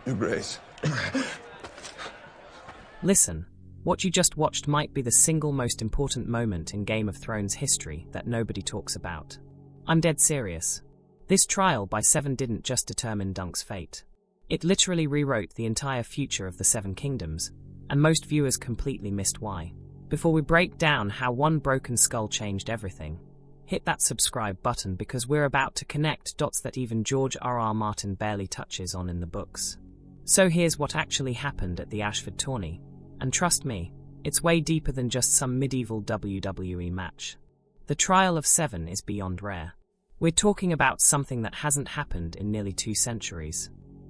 Your Grace. Listen, what you just watched might be the single most important moment in Game of Thrones history that nobody talks about. I'm dead serious. This trial by Seven didn't just determine Dunk's fate. It literally rewrote the entire future of the Seven Kingdoms, and most viewers completely missed why. Before we break down how one broken skull changed everything, hit that subscribe button because we're about to connect dots that even George R.R. Martin barely touches on in the books. So here's what actually happened at the Ashford tourney, and trust me, it's way deeper than just some medieval WWE match. The Trial of Seven is beyond rare. We're talking about something that hasn't happened in nearly 2 centuries.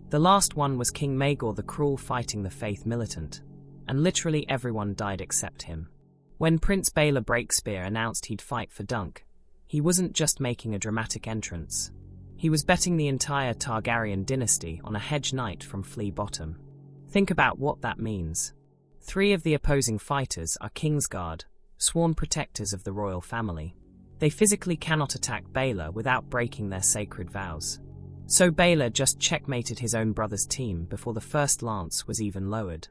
The last one was King Maegor the Cruel fighting the Faith Militant, and literally everyone died except him. When Prince Baelor Breakspear announced he'd fight for Dunk, he wasn't just making a dramatic entrance. He was betting the entire Targaryen dynasty on a Hedge knight from Flea Bottom. Think about what that means. 3 of the opposing fighters are Kingsguard, sworn protectors of the royal family. They physically cannot attack Baelor without breaking their sacred vows. So Baelor just checkmated his own brother's team before the first lance was even lowered.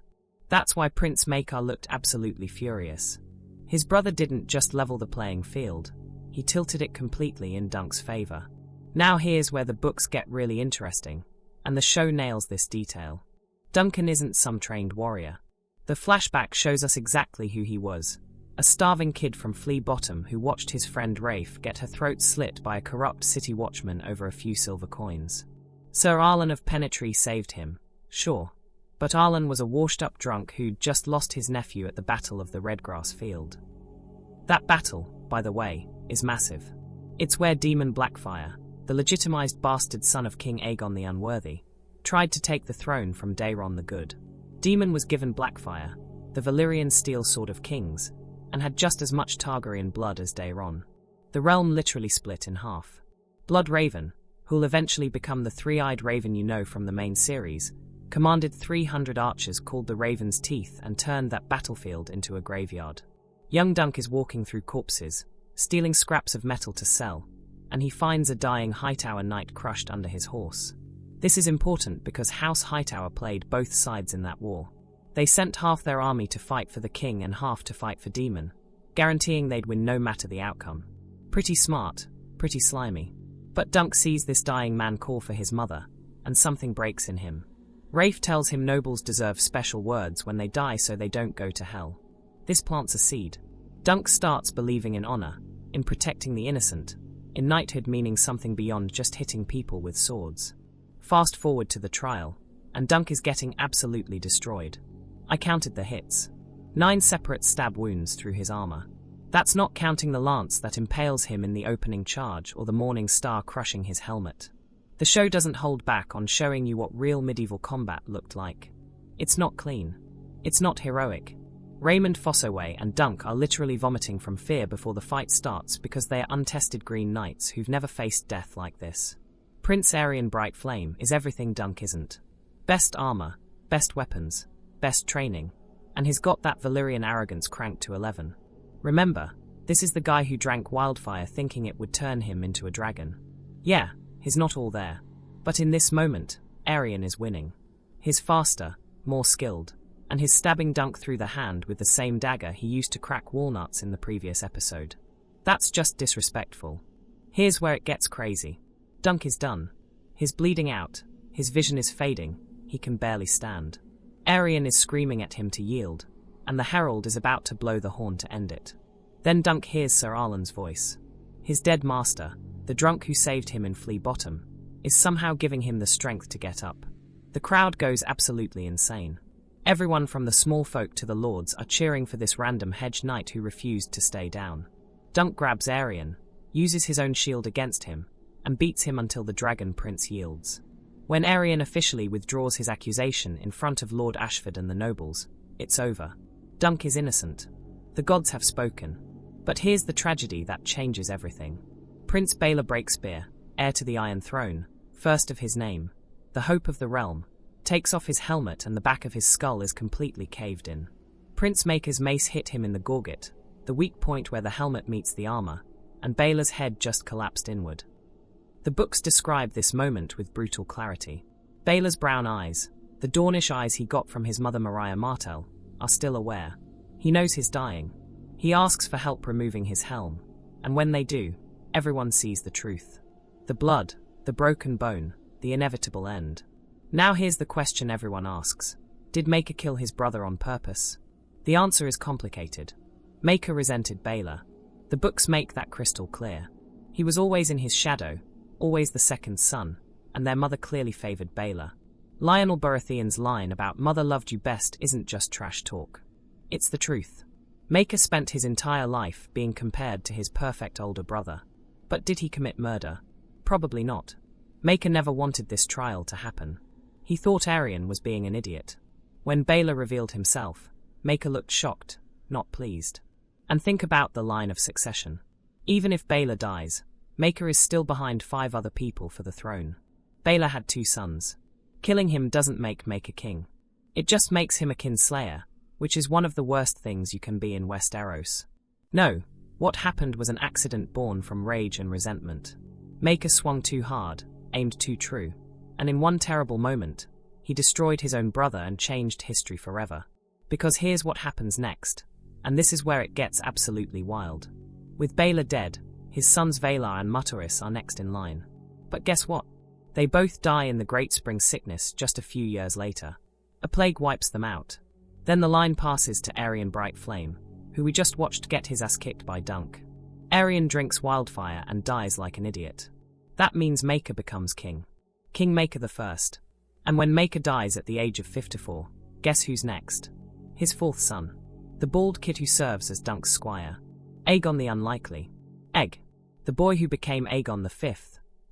That's why Prince Maekar looked absolutely furious. His brother didn't just level the playing field, he tilted it completely in Dunk's favor. Now here's where the books get really interesting, and the show nails this detail. Duncan isn't some trained warrior. The flashback shows us exactly who he was. A starving kid from Flea Bottom who watched his friend Rafe get her throat slit by a corrupt city watchman over a few silver coins. Sir Arlan of Penetree saved him, sure, but Arlan was a washed-up drunk who'd just lost his nephew at the Battle of the Redgrass Field. That battle, by the way, is massive. It's where Daemon Blackfyre, the legitimized bastard son of King Aegon the Unworthy, tried to take the throne from Daeron the Good. Daemon was given Blackfyre, the Valyrian steel sword of kings, and had just as much Targaryen blood as Daeron. The realm literally split in half. Blood Raven, who'll eventually become the three-eyed raven you know from the main series, commanded 300 archers called the Raven's Teeth and turned that battlefield into a graveyard. Young Dunk is walking through corpses, stealing scraps of metal to sell, and he finds a dying Hightower knight crushed under his horse. This is important because House Hightower played both sides in that war. They sent half their army to fight for the king and half to fight for Daemon, guaranteeing they'd win no matter the outcome. Pretty smart, pretty slimy. But Dunk sees this dying man call for his mother, and something breaks in him. Rafe tells him nobles deserve special words when they die so they don't go to hell. This plants a seed. Dunk starts believing in honor, in protecting the innocent, in knighthood meaning something beyond just hitting people with swords. Fast forward to the trial, and Dunk is getting absolutely destroyed. I counted the hits. 9 separate stab wounds through his armor. That's not counting the lance that impales him in the opening charge or the morning star crushing his helmet. The show doesn't hold back on showing you what real medieval combat looked like. It's not clean. It's not heroic. Raymond Fossoway and Dunk are literally vomiting from fear before the fight starts because they are untested green knights who've never faced death like this. Prince Aerys Bright Flame is everything Dunk isn't. Best armor, best weapons, best training, and he's got that Valyrian arrogance cranked to 11. Remember, this is the guy who drank wildfire thinking it would turn him into a dragon. Yeah, he's not all there. But in this moment, Aerys is winning. He's faster, more skilled, and he's stabbing Dunk through the hand with the same dagger he used to crack walnuts in the previous episode. That's just disrespectful. Here's where it gets crazy. Dunk is done. He's bleeding out, his vision is fading, he can barely stand. Aerys is screaming at him to yield, and the herald is about to blow the horn to end it. Then Dunk hears Sir Arlan's voice. His dead master, the drunk who saved him in Flea Bottom, is somehow giving him the strength to get up. The crowd goes absolutely insane. Everyone from the small folk to the lords are cheering for this random Hedge knight who refused to stay down. Dunk grabs Aerys, uses his own shield against him, and beats him until the dragon prince yields. When Aerys officially withdraws his accusation in front of Lord Ashford and the nobles, it's over. Dunk is innocent. The gods have spoken. But here's the tragedy that changes everything. Prince Baelor Breakspear, heir to the Iron Throne, first of his name, the hope of the realm, takes off his helmet and the back of his skull is completely caved in. Prince Maekar's mace hit him in the gorget, the weak point where the helmet meets the armor, and Baelor's head just collapsed inward. The books describe this moment with brutal clarity. Baelor's brown eyes, The Dornish eyes he got from his mother Mariah Martell are still aware. He knows he's dying. He asks for help removing his helm, and when they do, everyone sees the truth. The blood, the broken bone, the inevitable end. Now here's the question everyone asks. Did Maekar kill his brother on purpose? The answer is complicated. Maekar resented Baelor. The books make that crystal clear. He was always in his shadow, always the second son, and their mother clearly favored Baelor. Lionel Baratheon's line about "mother loved you best" isn't just trash talk. It's the truth. Maekar spent his entire life being compared to his perfect older brother. But did he commit murder? Probably not. Maekar never wanted this trial to happen. He thought Aerion was being an idiot. When Baelor revealed himself, Maekar looked shocked, not pleased. And think about the line of succession. Even if Baelor dies, Maekar is still behind 5 other people for the throne. Baelor had 2 sons. Killing him doesn't make Maekar king. It just makes him a kinslayer, which is one of the worst things you can be in Westeros. No, what happened was an accident born from rage and resentment. Maekar swung too hard, aimed too true, and in one terrible moment, he destroyed his own brother and changed history forever. Because here's what happens next, and this is where it gets absolutely wild. With Baelor dead, his sons Valar and Mutteris are next in line. But guess what? They both die in the Great Spring Sickness just a few years later. A plague wipes them out. Then the line passes to Aerion Brightflame, who we just watched get his ass kicked by Dunk. Aerion drinks wildfire and dies like an idiot. That means Maekar becomes king. King Maekar I. And when Maekar dies at the age of 54, guess who's next? His 4th son. The bald kid who serves as Dunk's squire. Aegon the Unlikely. Egg. The boy who became Aegon V,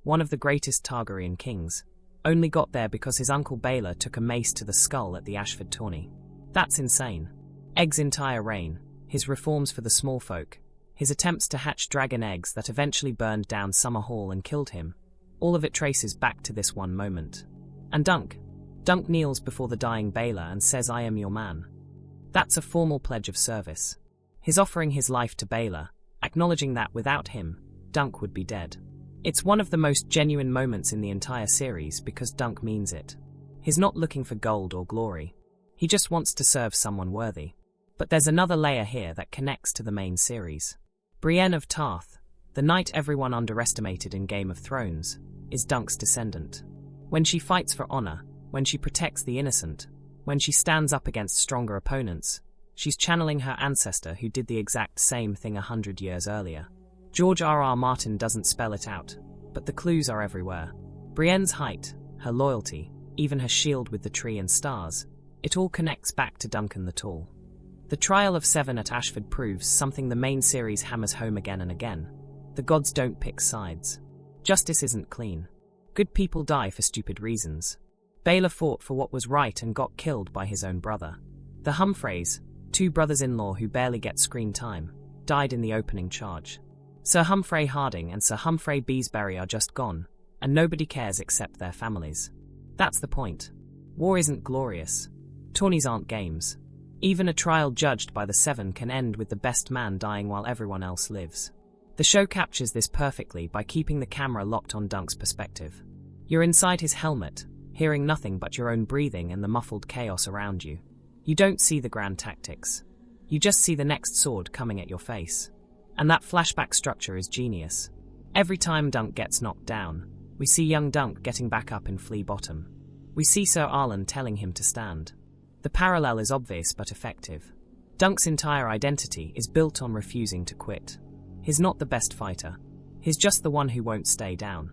one of the greatest Targaryen kings, only got there because his uncle Baelor took a mace to the skull at the Ashford tourney. That's insane. Egg's entire reign, his reforms for the small folk, his attempts to hatch dragon eggs that eventually burned down Summer Hall and killed him, all of it traces back to this one moment. And Dunk kneels before the dying Baelor and says, "I am your man." That's a formal pledge of service. He's offering his life to Baelor, acknowledging that without him, Dunk would be dead. It's one of the most genuine moments in the entire series because Dunk means it. He's not looking for gold or glory. He just wants to serve someone worthy. But there's another layer here that connects to the main series. Brienne of Tarth, the knight everyone underestimated in Game of Thrones, is Dunk's descendant. When she fights for honor, when she protects the innocent, when she stands up against stronger opponents, she's channeling her ancestor who did the exact same thing 100 years earlier. George R.R. Martin doesn't spell it out, but the clues are everywhere. Brienne's height, her loyalty, even her shield with the tree and stars, it all connects back to Duncan the Tall. The Trial of 7 at Ashford proves something the main series hammers home again and again. The gods don't pick sides. Justice isn't clean. Good people die for stupid reasons. Baelor fought for what was right and got killed by his own brother. The Humphreys, 2 brothers-in-law who barely get screen time, died in the opening charge. Sir Humphrey Harding and Sir Humphrey Beesbury are just gone, and nobody cares except their families. That's the point. War isn't glorious. Tourneys aren't games. Even a trial judged by the 7 can end with the best man dying while everyone else lives. The show captures this perfectly by keeping the camera locked on Dunk's perspective. You're inside his helmet, hearing nothing but your own breathing and the muffled chaos around you. You don't see the grand tactics. You just see the next sword coming at your face. And that flashback structure is genius. Every time Dunk gets knocked down, we see young Dunk getting back up in Flea Bottom. We see Sir Arlan telling him to stand. The parallel is obvious but effective. Dunk's entire identity is built on refusing to quit. He's not the best fighter. He's just the one who won't stay down.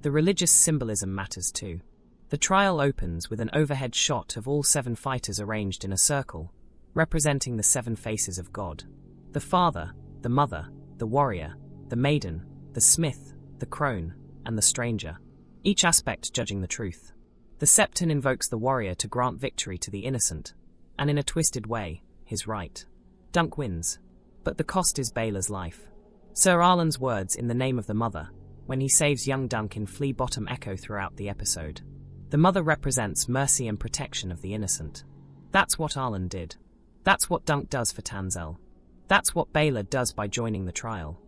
The religious symbolism matters too. The trial opens with an overhead shot of all 7 fighters arranged in a circle, representing the 7 faces of God. The father, the mother, the warrior, the maiden, the smith, the crone, and the stranger. Each aspect judging the truth. The Septon invokes the warrior to grant victory to the innocent, and in a twisted way, his right. Dunk wins, but the cost is Baelor's life. Sir Arlan's words in the name of the mother, when he saves young Dunk in Flea Bottom, echo throughout the episode. The mother represents mercy and protection of the innocent. That's what Arlan did. That's what Dunk does for Tanzel. That's what Baelor does by joining the trial.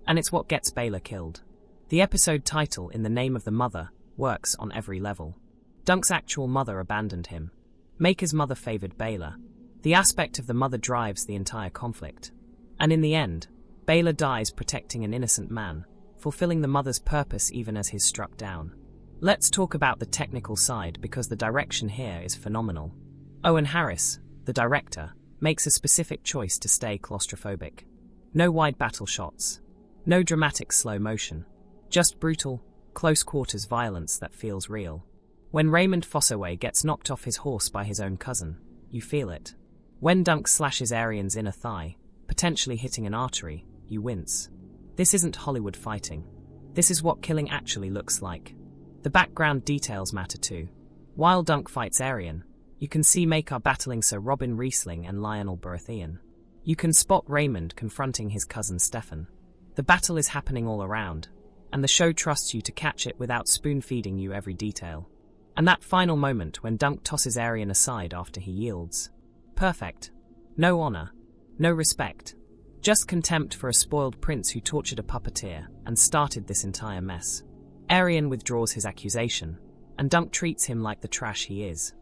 And it's what gets Baelor killed. The episode title, In the Name of the Mother, works on every level. Dunk's actual mother abandoned him, Maker's mother favored Baelor. The aspect of the mother drives the entire conflict. And in the end, Baelor dies protecting an innocent man, fulfilling the mother's purpose even as he's struck down. Let's talk about the technical side because the direction here is phenomenal. Owen Harris, the director, makes a specific choice to stay claustrophobic. No wide battle shots. No dramatic slow motion. Just brutal, close-quarters violence that feels real. When Raymond Fossoway gets knocked off his horse by his own cousin, you feel it. When Dunk slashes Aeryn's inner thigh, potentially hitting an artery, you wince. This isn't Hollywood fighting. This is what killing actually looks like. The background details matter too. While Dunk fights Aeryn, you can see Maekar battling Sir Robin Riesling and Lionel Baratheon. You can spot Raymond confronting his cousin Stefan. The battle is happening all around, and the show trusts you to catch it without spoon-feeding you every detail. And that final moment when Dunk tosses Aeryn aside after he yields. Perfect. No honor. No respect. Just contempt for a spoiled prince who tortured a puppeteer and started this entire mess. Aeryn withdraws his accusation, and Dunk treats him like the trash he is.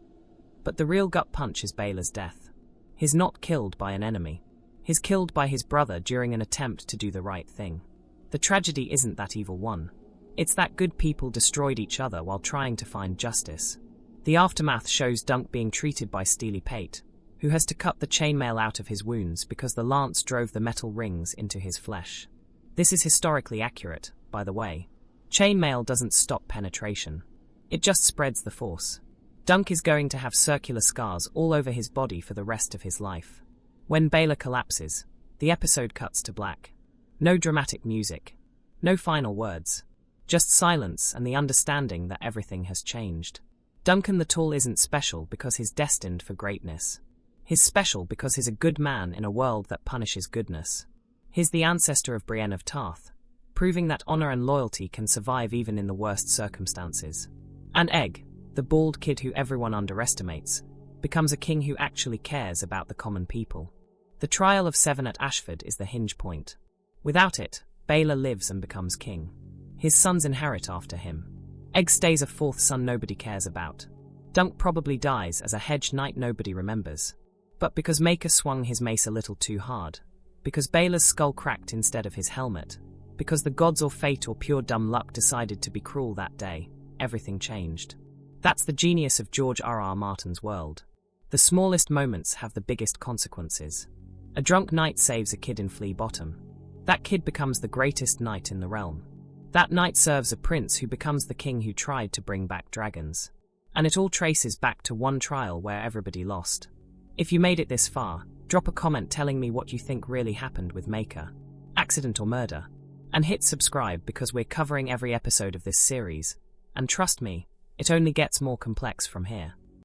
But the real gut punch is Baelor's death. He's not killed by an enemy. He's killed by his brother during an attempt to do the right thing. The tragedy isn't that evil won. It's that good people destroyed each other while trying to find justice. The aftermath shows Dunk being treated by Steely Pate, who has to cut the chainmail out of his wounds because the lance drove the metal rings into his flesh. This is historically accurate, by the way. Chainmail doesn't stop penetration. It just spreads the force. Dunk is going to have circular scars all over his body for the rest of his life. When Baelor collapses, the episode cuts to black. No dramatic music. No final words. Just silence and the understanding that everything has changed. Duncan the Tall isn't special because he's destined for greatness. He's special because he's a good man in a world that punishes goodness. He's the ancestor of Brienne of Tarth, proving that honor and loyalty can survive even in the worst circumstances. And Egg, the bald kid who everyone underestimates, becomes a king who actually cares about the common people. The trial of Seven at Ashford is the hinge point. Without it, Baelor lives and becomes king. His sons inherit after him. Egg stays a fourth son nobody cares about. Dunk probably dies as a Hedge knight nobody remembers. But because Maekar swung his mace a little too hard, because Baelor's skull cracked instead of his helmet, because the gods or fate or pure dumb luck decided to be cruel that day, everything changed. That's the genius of George R.R. Martin's world. The smallest moments have the biggest consequences. A drunk knight saves a kid in Flea Bottom. That kid becomes the greatest knight in the realm. That knight serves a prince who becomes the king who tried to bring back dragons. And it all traces back to one trial where everybody lost. If you made it this far, drop a comment telling me what you think really happened with Maekar, accident or murder. And hit subscribe because we're covering every episode of this series. And trust me, it only gets more complex from here.